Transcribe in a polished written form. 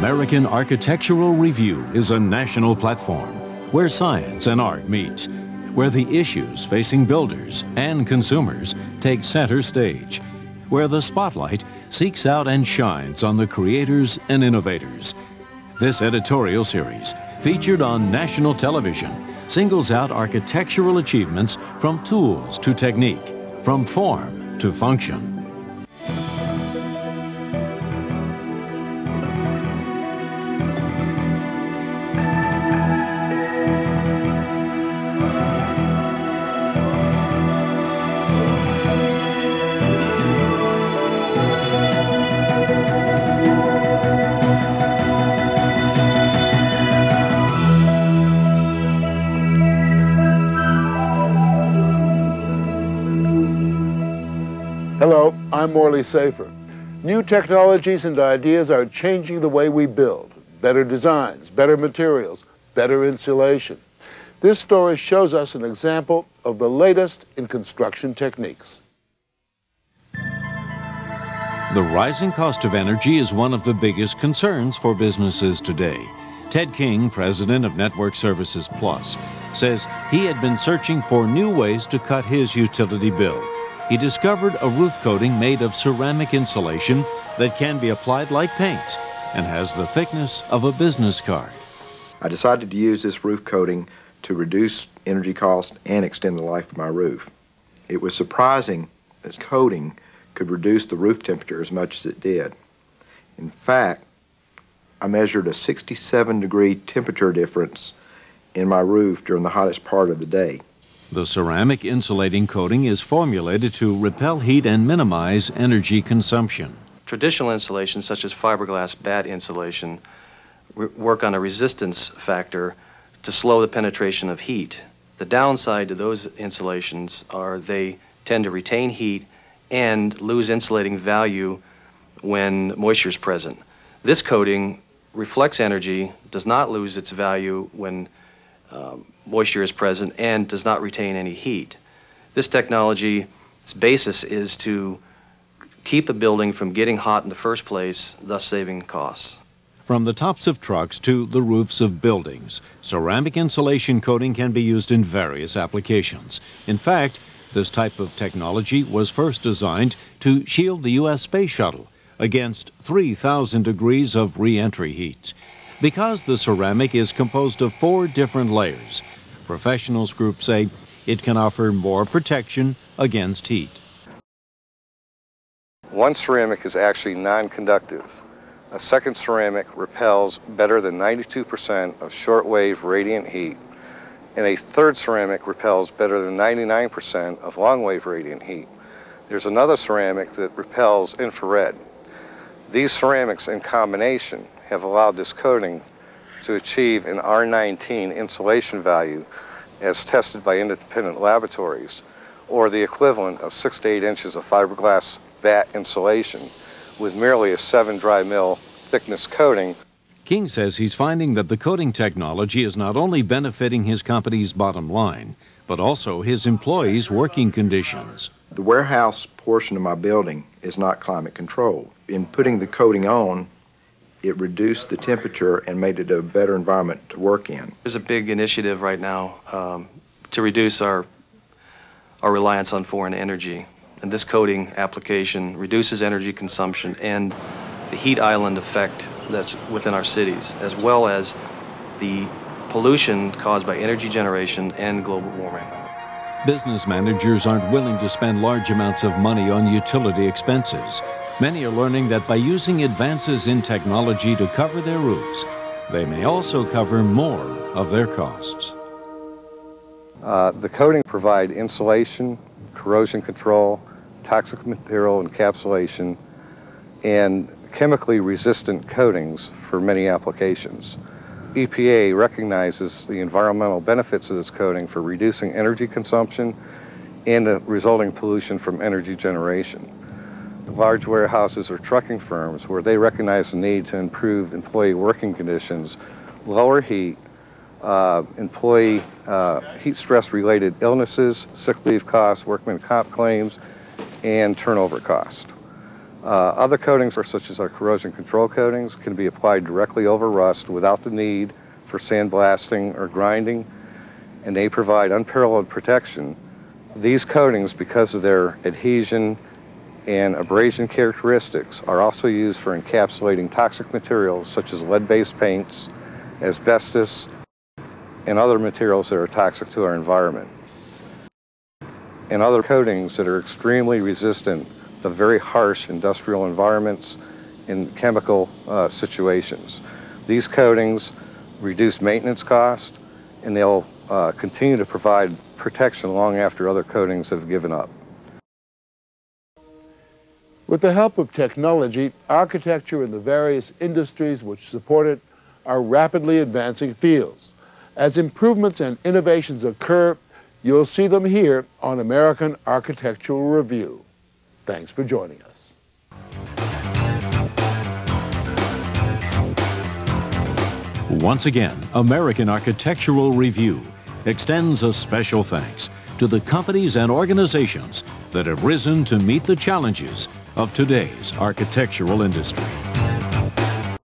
American Architectural Review is a national platform where science and art meet, where the issues facing builders and consumers take center stage, where the spotlight seeks out and shines on the creators and innovators. This editorial series, featured on national television, singles out architectural achievements from tools to technique, from form to function. Hello, I'm Morley Safer. New technologies and ideas are changing the way we build. Better designs, better materials, better insulation. This story shows us an example of the latest in construction techniques. The rising cost of energy is one of the biggest concerns for businesses today. Ted King, president of Network Services Plus, says he had been searching for new ways to cut his utility bill. He discovered a roof coating made of ceramic insulation that can be applied like paint and has the thickness of a business card. I decided to use this roof coating to reduce energy costs and extend the life of my roof. It was surprising this coating could reduce the roof temperature as much as it did. In fact, I measured a 67-degree temperature difference in my roof during the hottest part of the day. The ceramic insulating coating is formulated to repel heat and minimize energy consumption. Traditional insulation, such as fiberglass batt insulation, work on a resistance factor to slow the penetration of heat. The downside to those insulations are they tend to retain heat and lose insulating value when moisture is present. This coating reflects energy, does not lose its value when moisture is present, and does not retain any heat. This technology's basis is to keep a building from getting hot in the first place, thus saving costs. From the tops of trucks to the roofs of buildings, ceramic insulation coating can be used in various applications. In fact, this type of technology was first designed to shield the U.S. space shuttle against 3,000 degrees of re-entry heat. Because the ceramic is composed of 4 different layers, professionals groups say it can offer more protection against heat. One ceramic is actually non-conductive. A second ceramic repels better than 92% of shortwave radiant heat, and a third ceramic repels better than 99% of long-wave radiant heat. There's another ceramic that repels infrared. These ceramics in combination have allowed this coating to achieve an R19 insulation value as tested by independent laboratories, or the equivalent of 6 to 8 inches of fiberglass batt insulation with merely a 7 dry mil thickness coating. King says he's finding that the coating technology is not only benefiting his company's bottom line, but also his employees' working conditions. The warehouse portion of my building is not climate controlled. In putting the coating on, it reduced the temperature and made it a better environment to work in. There's a big initiative right now to reduce our reliance on foreign energy. And this coating application reduces energy consumption and the heat island effect that's within our cities, as well as the pollution caused by energy generation and global warming. Business managers aren't willing to spend large amounts of money on utility expenses. Many are learning that by using advances in technology to cover their roofs, they may also cover more of their costs. The coating provide insulation, corrosion control, toxic material encapsulation, and chemically resistant coatings for many applications. EPA recognizes the environmental benefits of this coating for reducing energy consumption and the resulting pollution from energy generation. Large warehouses or trucking firms, where they recognize the need to improve employee working conditions, lower heat, employee heat stress related illnesses, sick leave costs, workman comp claims, and turnover cost. Other coatings, such as our corrosion control coatings, can be applied directly over rust without the need for sandblasting or grinding, and they provide unparalleled protection. These coatings, because of their adhesion and abrasion characteristics, are also used for encapsulating toxic materials such as lead-based paints, asbestos, and other materials that are toxic to our environment. And other coatings that are extremely resistant to very harsh industrial environments and chemical situations. These coatings reduce maintenance costs, and they'll continue to provide protection long after other coatings have given up. With the help of technology, architecture and the various industries which support it are rapidly advancing fields. As improvements and innovations occur, you'll see them here on American Architectural Review. Thanks for joining us. Once again, American Architectural Review extends a special thanks to the companies and organizations that have risen to meet the challenges of today's architectural industry.